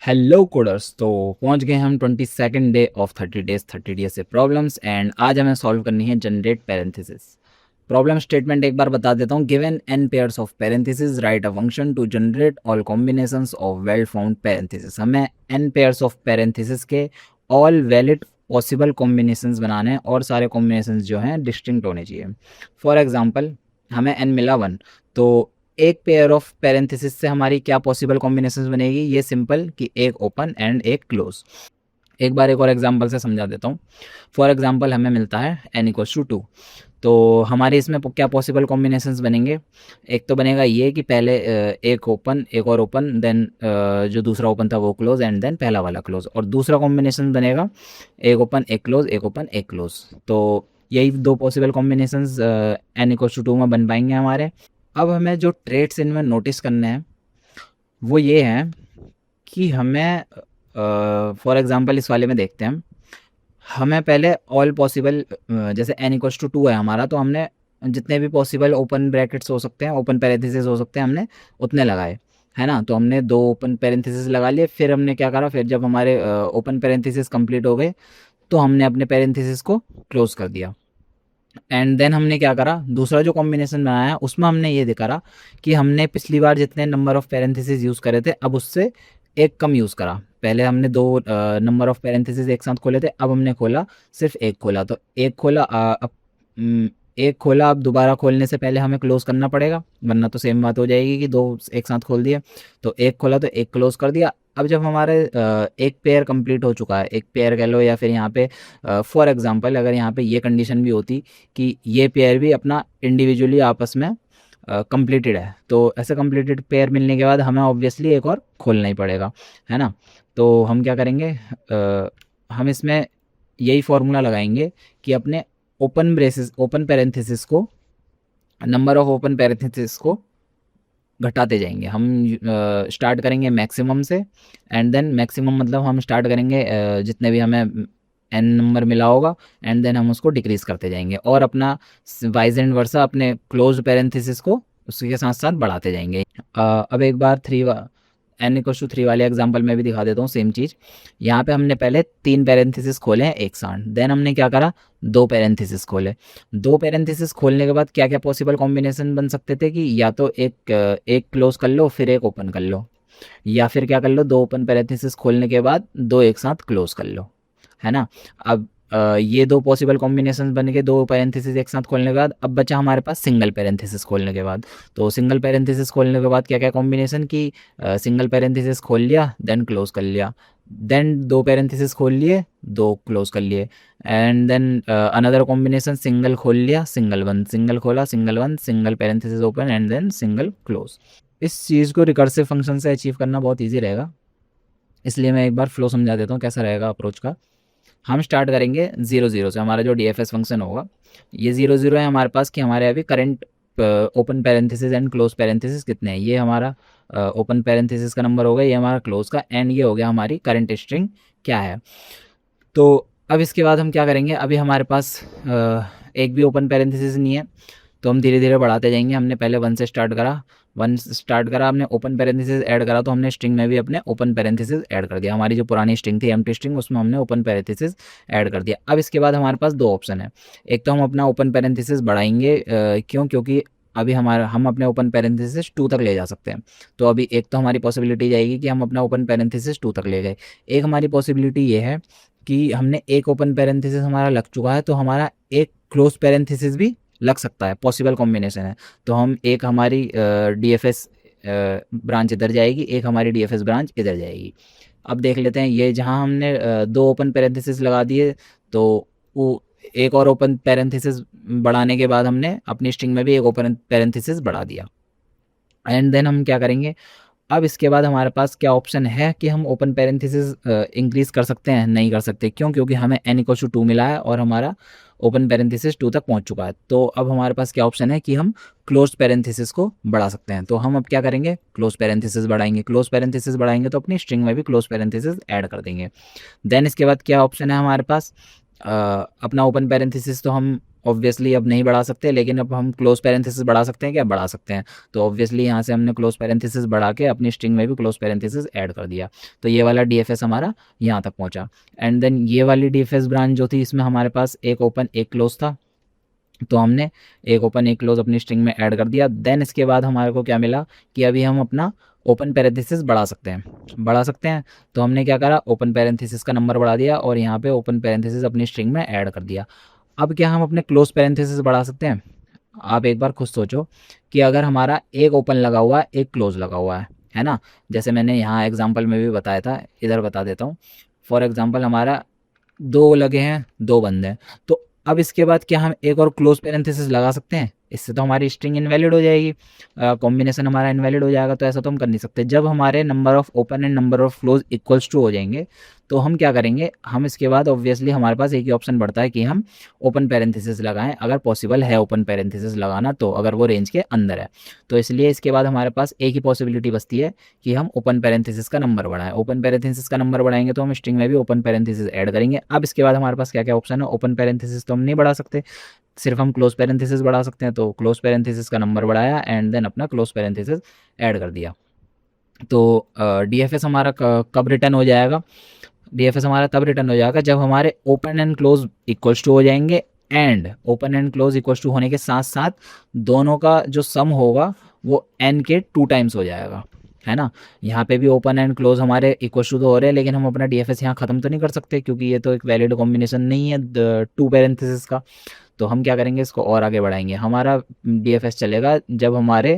Hello coders. तो पहुंच गए हम 22nd डे ऑफ 30 डेज से प्रॉब्लम्स एंड आज हमें सॉल्व करनी है जनरेट पैरेंथेसिस। प्रॉब्लम स्टेटमेंट एक बार बता देता हूँ। Given n pairs of parenthesis write a function to generate all combinations of well found parenthesis. हमें n पेयर्स ऑफ पैरेंथेसिस के ऑल वैलिड पॉसिबल कॉम्बिनेशंस बनाने हैं और सारे कॉम्बिनेशंस जो हैं डिस्टिंक्ट होने चाहिए। फॉर एग्जांपल हमें n मिला 1, तो एक पेयर ऑफ पैरेंथेसिस से हमारी क्या पॉसिबल कॉम्बिनेशंस बनेगी। ये सिंपल कि एक ओपन एंड एक क्लोज। एक बार एक और एग्जांपल से समझा देता हूँ। फॉर एग्जांपल हमें मिलता है n इक्वल्स टू 2, तो हमारे इसमें क्या पॉसिबल कॉम्बिनेशंस बनेंगे। एक तो बनेगा ये कि पहले एक ओपन एक और ओपन, देन जो दूसरा ओपन था वो क्लोज एंड देन पहला वाला क्लोज। और दूसरा कॉम्बिनेशन बनेगा एक ओपन एक क्लोज, एक ओपन एक क्लोज। तो यही दो possible combinations n equals to 2 में बन पाएंगे हमारे। अब हमें जो ट्रेड्स इनमें नोटिस करने हैं वो ये हैं कि हमें फॉर एग्जांपल इस वाले में देखते हैं। हमें पहले ऑल पॉसिबल, जैसे n इक्वल्स टू 2 है हमारा, तो हमने जितने भी पॉसिबल ओपन ब्रैकेट्स हो सकते हैं, ओपन पैरेंथेसिस हो सकते हैं, हमने उतने लगाए, है ना। तो हमने दो ओपन पैरेंथेसिस लगा लिए। फिर हमने क्या करा, फिर जब हमारे ओपन पैरेंथेसिस कंप्लीट हो गए तो हमने अपने पैरेंथेसिस को क्लोज कर दिया। एंड देन हमने क्या करा, दूसरा जो कॉम्बिनेशन बनाया उसमें हमने ये दिखा कि हमने पिछली बार जितने नंबर ऑफ पैरेंथेसिस यूज़ करे थे अब उससे एक कम यूज़ करा। पहले हमने दो नंबर ऑफ पैरेंथेसिस एक साथ खोले थे, अब हमने खोला सिर्फ एक खोला। तो एक खोला, अब एक खोला, अब दोबारा खोलने से पहले हमें क्लोज करना पड़ेगा, वरना तो सेम बात हो जाएगी कि दो एक साथ खोल दिए। तो एक खोला तो एक क्लोज कर दिया। अब जब हमारे एक पेयर कंप्लीट हो चुका है, एक पेयर कह लो, या फिर यहाँ पे फॉर एग्जांपल अगर यहाँ पे ये कंडीशन भी होती कि ये पेयर भी अपना इंडिविजुअली आपस में कंप्लीटेड है, तो ऐसे कंप्लीटेड पेयर मिलने के बाद हमें ऑब्वियसली एक और खोलना ही पड़ेगा, है ना। तो हम क्या करेंगे, हम इसमें यही फॉर्मूला लगाएंगे कि अपने ओपन पैरेंथेसिस को, नंबर ऑफ ओपन पैरेंथेसिस को घटाते जाएंगे। हम स्टार्ट करेंगे मैक्सिमम से, एंड देन मैक्सिमम मतलब हम स्टार्ट करेंगे जितने भी हमें n नंबर मिला होगा, एंड देन हम उसको डिक्रीज करते जाएंगे और अपना वाइज एंड वर्सा अपने क्लोज पैरेंथेसिस को उसके साथ साथ बढ़ाते जाएंगे। अब एक बार n इक्वल टू 3 वाले एग्जाम्पल में भी दिखा देता हूँ सेम चीज़। यहाँ पे हमने पहले 3 पैरेंथेसिस खोले हैं एक साथ, देन हमने क्या करा, 2 पैरेंथेसिस खोले। 2 पैरेंथेसिस खोलने के बाद क्या क्या पॉसिबल कॉम्बिनेशन बन सकते थे कि या तो एक क्लोज कर लो फिर एक ओपन कर लो, या फिर क्या कर लो, 2 ओपन पैरेंथेसिस खोलने के बाद 2 एक साथ क्लोज कर लो, है ना। अब ये दो पॉसिबल कॉम्बिनेशन बन के 2 पैरेंथेसिस एक साथ खोलने के बाद अब बचा हमारे पास सिंगल पैरेंथेसिस खोलने के बाद। तो सिंगल पैरेंथेसिस खोलने के बाद क्या क्या कॉम्बिनेशन की, सिंगल पैरेंथेसिस खोल लिया देन क्लोज कर लिया, देन 2 पैरेंथेसिस खोल लिए 2 क्लोज कर लिए, and then another combination single खोल लिया सिंगल वन, सिंगल खोला single one, single parenthesis open and then single close. इस चीज़ को रिकर्सिव फंक्शन से अचीव करना बहुत ईजी रहेगा, इसलिए मैं एक बार फ्लो समझा देता हूँ कैसा रहेगा अप्रोच का। हम स्टार्ट करेंगे 0 0 से। हमारा जो DFS फंक्शन होगा ये 0 0 है हमारे पास, कि हमारे अभी current open parenthesis and close parenthesis कितने हैं। ये हमारा ओपन पैरेंथेसिस का नंबर होगा, ये हमारा क्लोज का, एंड ये हो गया हमारी करंट स्ट्रिंग क्या है। तो अब इसके बाद हम क्या करेंगे, अभी हमारे पास एक भी ओपन पैरेंथेसिस नहीं है, तो हम धीरे धीरे बढ़ाते जाएंगे। हमने पहले 1 से स्टार्ट करा, 1 स्टार्ट करा, हमने ओपन पैरेंथेसिस ऐड करा, तो हमने स्ट्रिंग में भी अपने ओपन पैरेंथेसिस ऐड कर दिया। हमारी जो पुरानी स्ट्रिंग थी एम्प्टी स्ट्रिंग, उसमें हमने ओपन पैरेंथेसिस ऐड कर दिया। अब इसके बाद हमारे पास 2 ऑप्शन है। एक तो हम अपना ओपन पैरेंथेसिस बढ़ाएंगे, क्यों, क्योंकि अभी हम अपने ओपन पैरेंथेसिस 2 तक ले जा सकते हैं। तो अभी एक तो हमारी पॉसिबिलिटी जाएगी कि हम अपना ओपन पैरेंथेसिस 2 तक ले गए। एक हमारी पॉसिबिलिटी ये है कि हमने एक ओपन पैरेंथेसिस हमारा लग चुका है, तो हमारा एक क्लोज पैरेंथेसिस भी लग सकता है, पॉसिबल कॉम्बिनेशन है। तो हम एक हमारी DFS ब्रांच इधर जाएगी, एक हमारी DFS ब्रांच इधर जाएगी। अब देख लेते हैं, ये जहाँ हमने 2 ओपन पैरेंथेसिस लगा दिए, तो वो एक और ओपन पैरेंथेसिस बढ़ाने के बाद हमने अपनी स्ट्रिंग में भी एक ओपन पैरेंथेसिस बढ़ा दिया। एंड देन हम क्या करेंगे, अब इसके बाद हमारे पास क्या ऑप्शन है कि हम ओपन पैरेंथेसिस इंक्रीज कर सकते हैं, नहीं कर सकते। क्यों, क्योंकि हमें n इक्वल टू 2 मिला है और हमारा ओपन पैरेंथेसिस 2 तक पहुंच चुका है। तो अब हमारे पास क्या ऑप्शन है कि हम क्लोज पैरेंथेसिस को बढ़ा सकते हैं। तो हम अब क्या करेंगे, क्लोज पैरेंथेसिस बढ़ाएंगे। क्लोज पैरेंथेसिस बढ़ाएंगे तो अपनी स्ट्रिंग में भी क्लोज पैरेंथेसिस ऐड कर देंगे। देन इसके बाद क्या ऑप्शन है हमारे पास, अपना ओपन पैरेंथेसिस तो हम ऑब्वियसली अब नहीं बढ़ा सकते, लेकिन अब हम क्लोज पैरेंथेसिस बढ़ा सकते हैं क्या? बढ़ा सकते हैं। तो ऑब्वियसली यहाँ से हमने क्लोज पैरेंथेसिस बढ़ा के अपनी स्ट्रिंग में भी क्लोज पैरेंथेसिस ऐड कर दिया। तो ये वाला डीएफएस हमारा यहाँ तक पहुँचा। एंड देन ये वाली डीएफएस ब्रांच जो थी, इसमें हमारे पास एक ओपन एक क्लोज था, तो हमने एक ओपन एक क्लोज अपनी स्ट्रिंग में ऐड कर दिया। देन इसके बाद हमारे को क्या मिला कि अभी हम अपना ओपन पैरेंथेसिस बढ़ा सकते हैं। तो हमने क्या करा, ओपन पैरेंथेसिस का नंबर बढ़ा दिया और यहाँ पे ओपन पैरेंथेसिस अपनी स्ट्रिंग में ऐड कर दिया। अब क्या हम अपने क्लोज पैरेंथेसिस बढ़ा सकते हैं? आप एक बार खुद सोचो कि अगर हमारा एक ओपन लगा हुआ है, एक क्लोज लगा हुआ है ना, जैसे मैंने यहाँ एग्जांपल में भी बताया था, इधर बता देता हूँ। फॉर एग्जांपल हमारा दो लगे हैं, दो बंद हैं, तो अब इसके बाद क्या हम एक और क्लोज पैरेंथेसिस लगा सकते हैं? इससे तो हमारी स्ट्रिंग इनवैलिड हो जाएगी, कॉम्बिनेशन हमारा इनवैलिड हो जाएगा। तो ऐसा तो हम कर नहीं सकते। जब हमारे number of open and number of close equals to हो जाएंगे, तो हम क्या करेंगे, हम इसके बाद ऑब्वियसली हमारे पास एक ही ऑप्शन बढ़ता है कि हम ओपन पैरेंथेसिस लगाएं, अगर पॉसिबल है ओपन पैरेंथेसिस लगाना, तो अगर वो रेंज के अंदर है। तो इसलिए इसके बाद हमारे पास एक ही पॉसिबिलिटी बचती है कि हम ओपन पैरेंथेसिस का नंबर बढ़ाएं। ओपन पैरेंथेसिस का नंबर बढ़ाएंगे तो हम स्ट्रिंग में भी ओपन पैरेंथेसिस ऐड करेंगे। अब इसके बाद हमारे पास क्या क्या ऑप्शन है? ओपन पैरेंथेसिस तो हम नहीं बढ़ा सकते, सिर्फ हम क्लोज पैरेंथेसिस बढ़ा सकते हैं। तो क्लोज पैरेंथेसिस का नंबर बढ़ाया एंड देन अपना क्लोज पैरेंथेसिस ऐड कर दिया। तो डीएफएस हमारा कब रिटर्न हो जाएगा? डीएफएस हमारा तब रिटर्न हो जाएगा जब हमारे open and close equals to हो जाएंगे, and open and close equals to होने के साथ साथ दोनों का जो सम होगा वो n के 2 टाइम्स हो जाएगा, है ना। यहाँ पे भी ओपन एंड क्लोज हमारे इक्वल्स टू तो हो रहे हैं, लेकिन हम अपना डीएफएस यहाँ ख़त्म तो नहीं कर सकते, क्योंकि ये तो एक वैलिड कॉम्बिनेशन नहीं है टू पैरेंथेसिस का। तो हम क्या करेंगे, इसको और आगे बढ़ाएंगे। हमारा डीएफएस चलेगा जब हमारे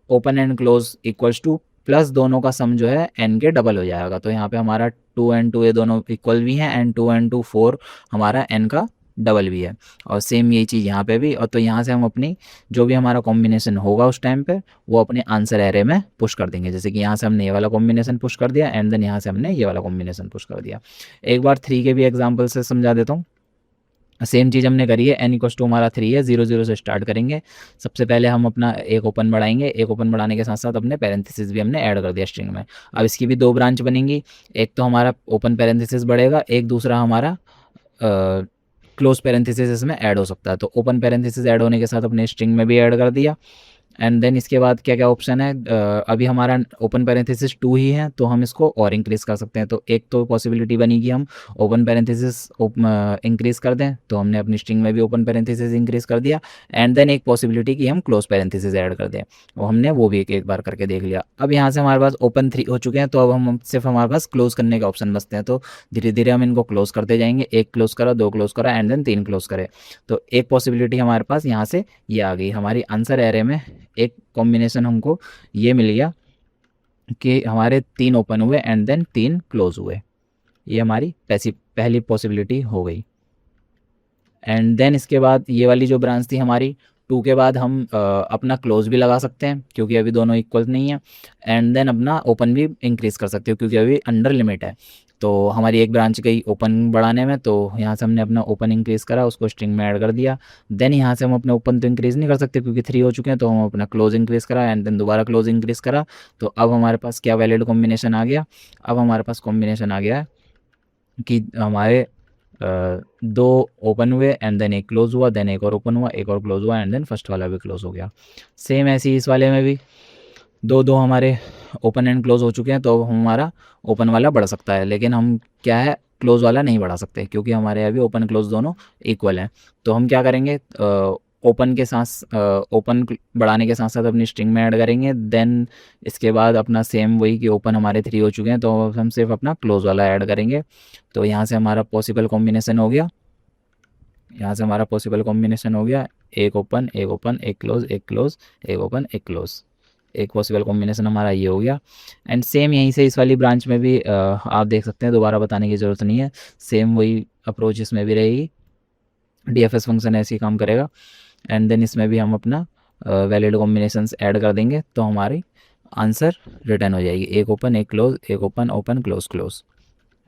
open and close equals two plus दोनों का सम जो है n के डबल हो जाएगा। तो यहाँ पे हमारा 2 and 2 ये दोनों इक्वल भी हैं, एंड 2 and 2 4 हमारा n का डबल भी है। और सेम यही चीज़ यहाँ पे भी। और तो यहाँ से हम अपनी जो भी हमारा कॉम्बिनेशन होगा उस टाइम पे, वो अपने आंसर एरे में पुश कर देंगे। जैसे कि यहाँ से हमने ये वाला कॉम्बिनेशन पुश कर दिया, एंड देन यहाँ से हमने ये वाला कॉम्बिनेशन पुश कर दिया। एक बार 3 के भी एग्जाम्पल से समझा देता हूँ। सेम चीज़ हमने करी है। n इक्वस टू हमारा 3 है, 0 0 से स्टार्ट करेंगे। सबसे पहले हम अपना एक ओपन बढ़ाएंगे, एक ओपन बढ़ाने के साथ साथ अपने पैरेंथेसिस भी हमने ऐड कर दिया स्ट्रिंग में। अब इसकी भी दो ब्रांच बनेंगी, एक तो हमारा ओपन पैरेंथेसिस बढ़ेगा, एक दूसरा हमारा क्लोज पैरेंथेसिस इसमें ऐड हो सकता है। तो ओपन पैरेंथेसिस ऐड होने के साथ अपने स्ट्रिंग में भी ऐड कर दिया। एंड देन इसके बाद क्या क्या ऑप्शन है, अभी हमारा ओपन पैरेंथेसिस 2 ही है, तो हम इसको और इंक्रीज़ कर सकते हैं। तो एक तो पॉसिबिलिटी बनी कि हम ओपन पैरेंथेसिस इंक्रीज़ कर दें, तो हमने अपनी स्ट्रिंग में भी ओपन पैरेंथेसिस इंक्रीज़ कर दिया। एंड देन एक पॉसिबिलिटी कि हम क्लोज पैरेंथेसिस ऐड कर दें, वो हमने वो भी एक बार करके देख लिया। अब यहाँ से हमारे पास ओपन 3 हो चुके हैं, तो अब हम सिर्फ हमारे पास क्लोज करने के ऑप्शन बचते हैं। तो धीरे धीरे हम इनको क्लोज करते जाएंगे, एक क्लोज करा, दो क्लोज करा, एंड देन 3 क्लोज करे। तो एक पॉसिबिलिटी हमारे पास यहाँ से ये आ गई। हमारी आंसर एरे में एक कॉम्बिनेशन हमको ये मिल गया कि हमारे 3 ओपन हुए एंड देन 3 क्लोज हुए। ये हमारी पहली पॉसिबिलिटी हो गई। एंड देन इसके बाद ये वाली जो ब्रांच थी हमारी 2 के बाद हम अपना क्लोज भी लगा सकते हैं, क्योंकि अभी दोनों इक्वल नहीं है। एंड देन अपना ओपन भी इंक्रीज़ कर सकते हो, क्योंकि अभी अंडर लिमिट है। तो हमारी एक ब्रांच गई ओपन बढ़ाने में, तो यहाँ से हमने अपना ओपन इंक्रीज़ करा, उसको स्ट्रिंग में ऐड कर दिया। देन यहाँ से हम अपने ओपन तो इंक्रीज़ नहीं कर सकते क्योंकि 3 हो चुके हैं, तो हम अपना क्लोज इंक्रीज़ करा, एंड देन दोबारा क्लोज इंक्रीज़ करा। तो अब हमारे पास क्या वैलिड कॉम्बिनेशन आ गया? अब हमारे पास कॉम्बिनेशन आ गया कि हमारे दो ओपन हुए एंड देन एक क्लोज हुआ, देन एक और ओपन हुआ, एक और क्लोज हुआ, एंड देन फर्स्ट वाला भी क्लोज हो गया। सेम ऐसे ही इस वाले में भी दो हमारे ओपन एंड क्लोज हो चुके हैं, तो हमारा ओपन वाला बढ़ सकता है, लेकिन हम क्या है, क्लोज वाला नहीं बढ़ा सकते, क्योंकि हमारे अभी ओपन क्लोज दोनों इक्वल हैं। तो हम क्या करेंगे, ओपन के साथ ओपन बढ़ाने के साथ साथ अपनी स्ट्रिंग में ऐड करेंगे। देन इसके बाद अपना सेम वही कि ओपन हमारे 3 हो चुके हैं, तो हम सिर्फ अपना क्लोज वाला ऐड करेंगे। तो यहाँ से हमारा पॉसिबल कॉम्बिनेशन हो गया, यहाँ से हमारा पॉसिबल कॉम्बिनेशन हो गया, एक ओपन एक ओपन, एक क्लोज एक क्लोज, एक ओपन एक क्लोज। एक पॉसिबल कॉम्बिनेशन हमारा ये हो गया। एंड सेम यहीं से इस वाली ब्रांच में भी आप देख सकते हैं, दोबारा बताने की ज़रूरत नहीं है, सेम वही अप्रोच इसमें भी रहेगी। डीएफएस फंक्शन ऐसे ही काम करेगा। एंड देन इसमें भी हम अपना वैलिड कॉम्बिनेशंस ऐड कर देंगे, तो हमारी आंसर रिटर्न हो जाएगी, एक ओपन एक क्लोज, एक open open close close.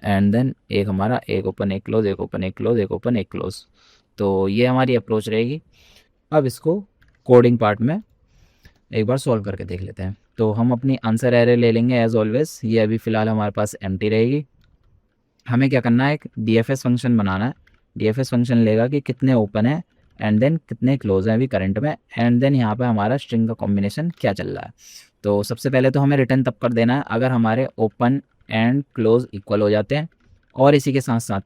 And then एक हमारा एक ओपन एक क्लोज, एक ओपन एक क्लोज, एक ओपन एक क्लोज। तो ये हमारी अप्रोच रहेगी। अब इसको कोडिंग पार्ट में एक बार सॉल्व करके देख लेते हैं। तो हम अपनी आंसर एरे ले लेंगे एज ऑलवेज, ये अभी फ़िलहाल हमारे पास एम्प्टी रहेगी। हमें क्या करना है, एक डीएफएस फंक्शन बनाना है डीएफएस फंक्शन लेगा कि कितने ओपन है एंड देन कितने क्लोज हैं अभी करंट में, एंड देन यहाँ पे हमारा स्ट्रिंग का कॉम्बिनेशन क्या चल रहा है। तो सबसे पहले तो हमें रिटर्न तब कर देना है अगर हमारे ओपन एंड क्लोज इक्वल हो जाते हैं, और इसी के साथ साथ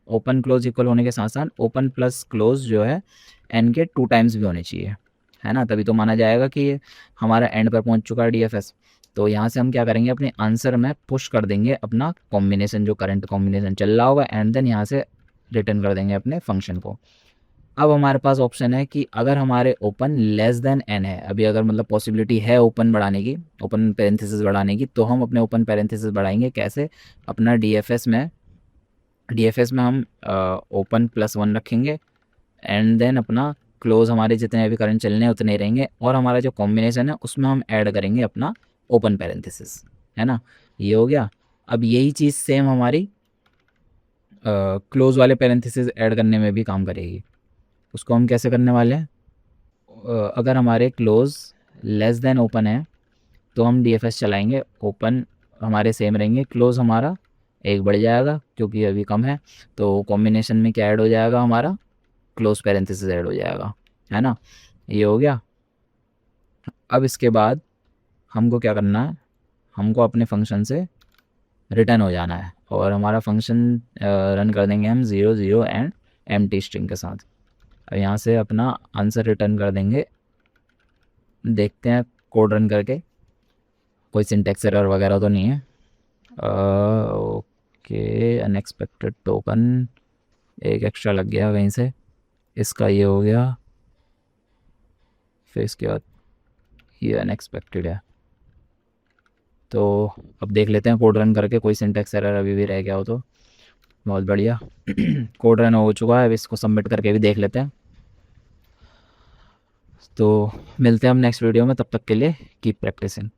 ओपन क्लोज इक्वल होने के साथ साथ ओपन प्लस क्लोज जो है एन के 2 टाइम्स भी होने चाहिए, है ना, तभी तो माना जाएगा कि ये हमारा एंड पर पहुंच चुका है डीएफएस। तो यहाँ से हम क्या करेंगे, अपने आंसर में पुश कर देंगे अपना कॉम्बिनेशन, जो करंट कॉम्बिनेशन चल रहा होगा, एंड देन यहाँ से रिटर्न कर देंगे अपने फंक्शन को। अब हमारे पास ऑप्शन है कि अगर हमारे ओपन लेस देन एन है, अभी अगर मतलब पॉसिबिलिटी है ओपन बढ़ाने की, ओपन पेरेंथेसिस बढ़ाने की, तो हम अपने ओपन पेरेंथेसिस बढ़ाएंगे कैसे, अपना डीएफएस में हम ओपन +1 रखेंगे, एंड देन अपना क्लोज हमारे जितने अभी करंट चलने हैं उतने ही रहेंगे, और हमारा जो कॉम्बिनेशन है उसमें हम ऐड करेंगे अपना ओपन पेरेंथेसिस, है ना, ये हो गया। अब यही चीज़ सेम हमारी क्लोज वाले पेरेंथेसिस ऐड करने में भी काम करेगी। उसको हम कैसे करने वाले हैं, अगर हमारे क्लोज लेस देन ओपन है तो हम डीएफएस चलाएंगे, ओपन हमारे सेम रहेंगे, क्लोज हमारा एक बढ़ जाएगा क्योंकि अभी कम है, तो कॉम्बिनेशन में क्या ऐड हो जाएगा, हमारा क्लोज पेरेंथेसिस ऐड हो जाएगा, है ना, ये हो गया। अब इसके बाद हमको क्या करना है, हमको अपने फंक्शन से रिटर्न हो जाना है, और हमारा फंक्शन रन कर देंगे हम 0 0 एंड एम्प्टी स्ट्रिंग के साथ। अब यहाँ से अपना आंसर रिटर्न कर देंगे, देखते हैं कोड रन करके कोई सिंटैक्स एरर वगैरह तो नहीं है। ओके, अनएक्सपेक्टेड टोकन एक एक्स्ट्रा लग गया कहीं से, इसका ये हो गया, फिर इसके बाद ये अनएक्सपेक्टेड है। तो अब देख लेते हैं कोड रन करके कोई सिंटैक्स एरर अभी भी रह गया हो तो। बहुत बढ़िया कोड रन हो चुका है, अब इसको सबमिट करके भी देख लेते हैं। तो मिलते हैं हम नेक्स्ट वीडियो में, तब तक के लिए कीप प्रैक्टिसिंग।